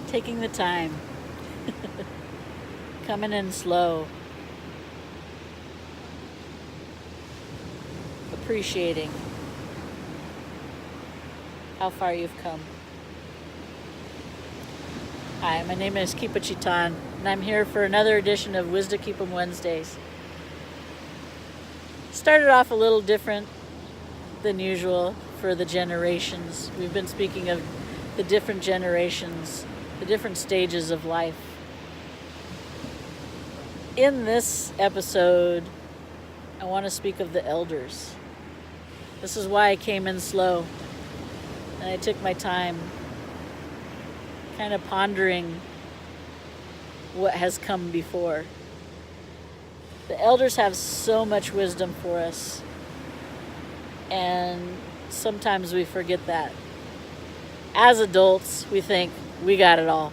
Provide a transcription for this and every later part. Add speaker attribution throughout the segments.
Speaker 1: Taking the time, coming in slow, appreciating how far you've come. Hi, my name is Kipa Cetán, and I'm here for another edition of Wisdom Keep 'em Wednesdays. Started off a little different than usual for the generations. We've been speaking of the different generations, the different stages of life. In this episode, I want to speak of the elders. This is why I came in slow, and I took my time kind of pondering what has come before. The elders have so much wisdom for us, and sometimes we forget that. As adults, we think we got it all.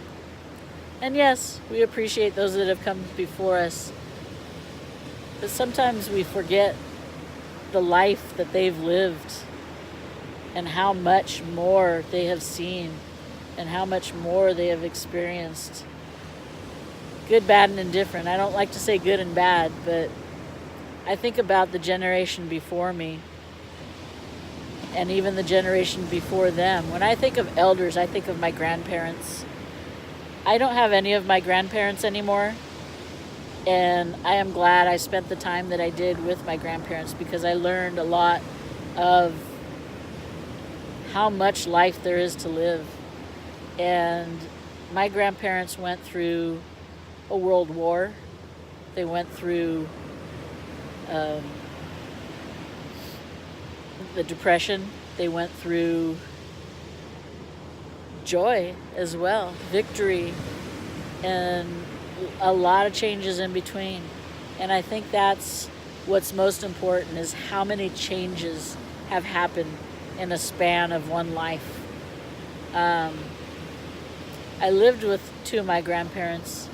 Speaker 1: And yes, we appreciate those that have come before us, but sometimes we forget the life that they've lived and how much more they have seen and how much more they have experienced. Good, bad, and indifferent. I don't like to say good and bad, but I think about the generation before me and even the generation before them. When I think of elders, I think of my grandparents. I don't have any of my grandparents anymore, and I am glad I spent the time that I did with my grandparents, because I learned a lot of how much life there is to live. And my grandparents went through a world war. They went through the Depression. They went through joy as well, victory, and a lot of changes in between. And I think that's what's most important, is how many changes have happened in a span of one life. I lived with two of my grandparents,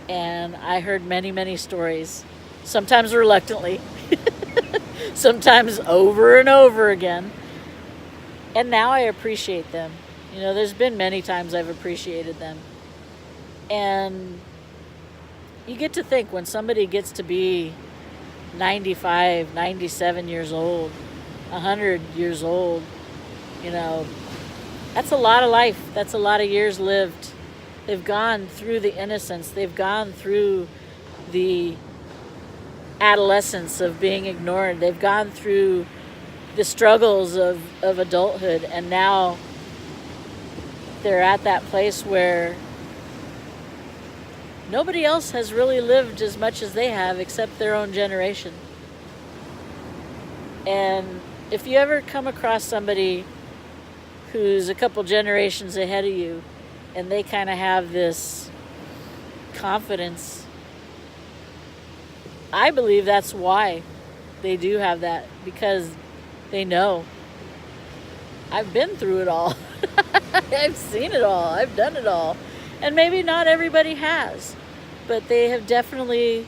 Speaker 1: and I heard many, many stories, sometimes reluctantly, sometimes over and over again. And now I appreciate them. You know, there's been many times I've appreciated them. And you get to think, when somebody gets to be 95, 97 years old, 100 years old, you know, that's a lot of life. That's a lot of years lived. They've gone through the innocence. They've gone through the adolescence of being ignored. They've gone through the struggles of adulthood. And now they're at that place where nobody else has really lived as much as they have except their own generation. And if you ever come across somebody who's a couple generations ahead of you, and they kind of have this confidence, I believe that's why they do have that, because they know, I've been through it all. I've seen it all. I've done it all. And maybe not everybody has, but they have definitely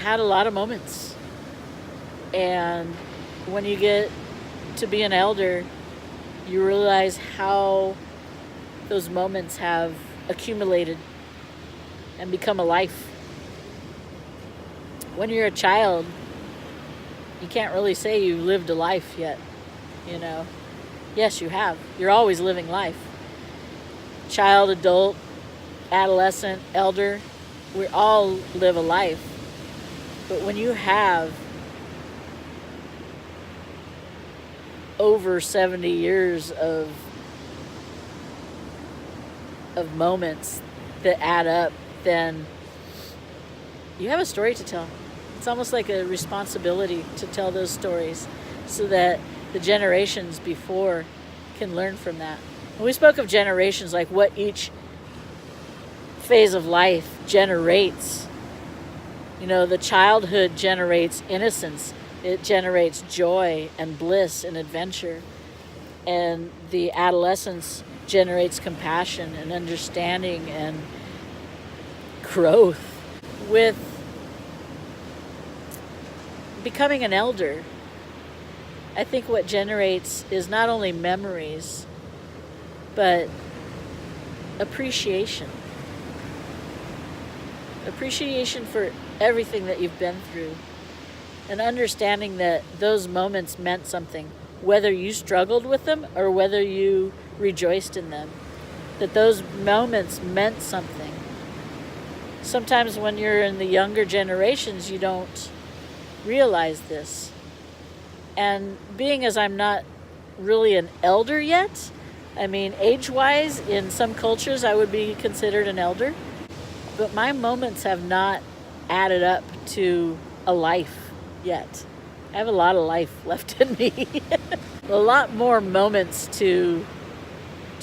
Speaker 1: had a lot of moments. And when you get to be an elder, you realize how those moments have accumulated and become a life. When you're a child, you can't really say you lived a life yet, you know. Yes, you have. You're always living life. Child, adult, adolescent, elder, we all live a life. But when you have over 70 years of moments that add up, then you have a story to tell. It's almost like a responsibility to tell those stories so that the generations before can learn from that. When we spoke of generations, like what each phase of life generates, you know, the childhood generates innocence. It generates joy and bliss and adventure. And the adolescence generates compassion and understanding and growth. With becoming an elder, I think what generates is not only memories, but appreciation. Appreciation for everything that you've been through, and understanding that those moments meant something, whether you struggled with them or whether you rejoiced in them, that those moments meant something. Sometimes when you're in the younger generations, you don't realize this. And being as I'm not really an elder yet, I mean, age-wise, in some cultures I would be considered an elder, but my moments have not added up to a life yet. I have a lot of life left in me. A lot more moments to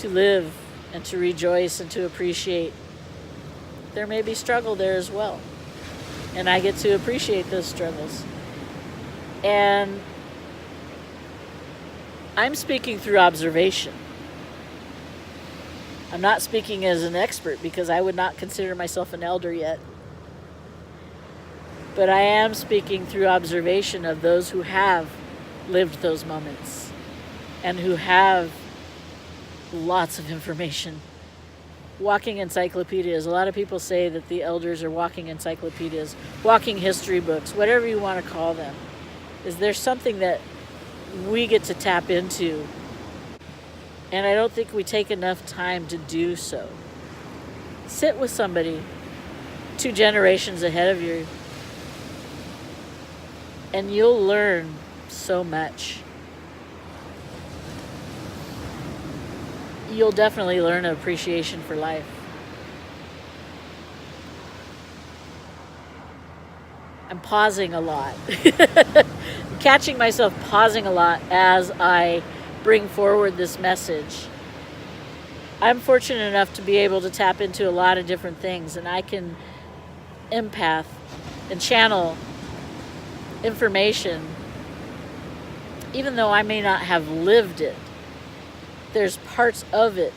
Speaker 1: live and to rejoice and to appreciate. There may be struggle there as well, and I get to appreciate those struggles. And I'm speaking through observation. I'm not speaking as an expert because I would not consider myself an elder yet. But I am speaking through observation of those who have lived those moments and who have lots of information. Walking encyclopedias. A lot of people say that the elders are walking encyclopedias, walking history books, whatever you want to call them. Is there something that we get to tap into? And I don't think we take enough time to do so. Sit with somebody 2 generations ahead of you, and you'll learn so much. You'll definitely learn an appreciation for life. I'm pausing a lot. Catching myself pausing a lot as I bring forward this message. I'm fortunate enough to be able to tap into a lot of different things, and I can empath and channel information even though I may not have lived it. There's parts of it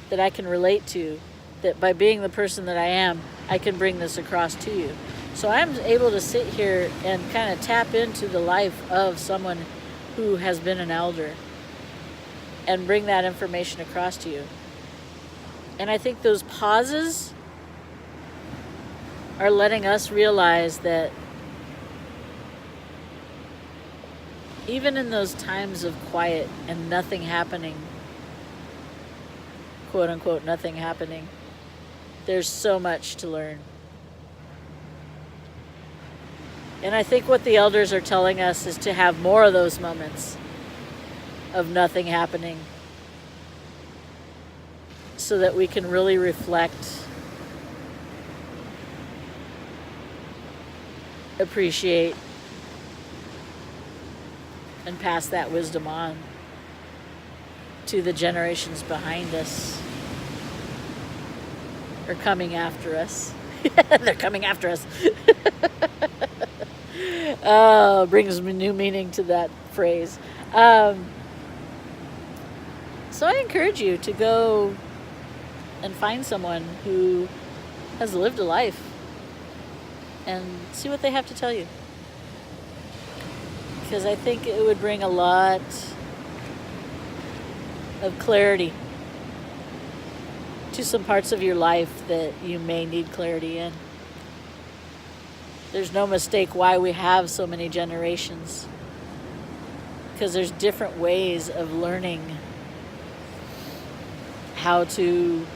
Speaker 1: that I can relate to, that by being the person that I am, I can bring this across to you. So I'm able to sit here and kind of tap into the life of someone who has been an elder and bring that information across to you. And I think those pauses are letting us realize that even in those times of quiet and nothing happening, quote unquote, nothing happening, there's so much to learn. And I think what the elders are telling us is to have more of those moments of nothing happening, so that we can really reflect, appreciate, and pass that wisdom on to the generations behind us, or coming after us. They're coming after us. Brings me new meaning to that phrase. So I encourage you to go and find someone who has lived a life and see what they have to tell you. Because I think it would bring a lot of clarity to some parts of your life that you may need clarity in. There's no mistake why we have so many generations, because there's different ways of learning how to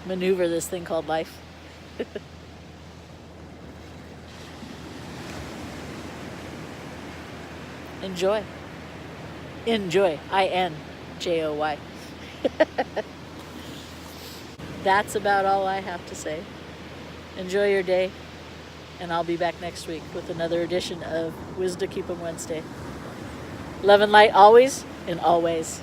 Speaker 1: maneuver this thing called life. Enjoy. Enjoy. INJOY. That's about all I have to say. Enjoy your day, and I'll be back next week with another edition of Wisdom Keep 'em Wednesday. Love and light always and always.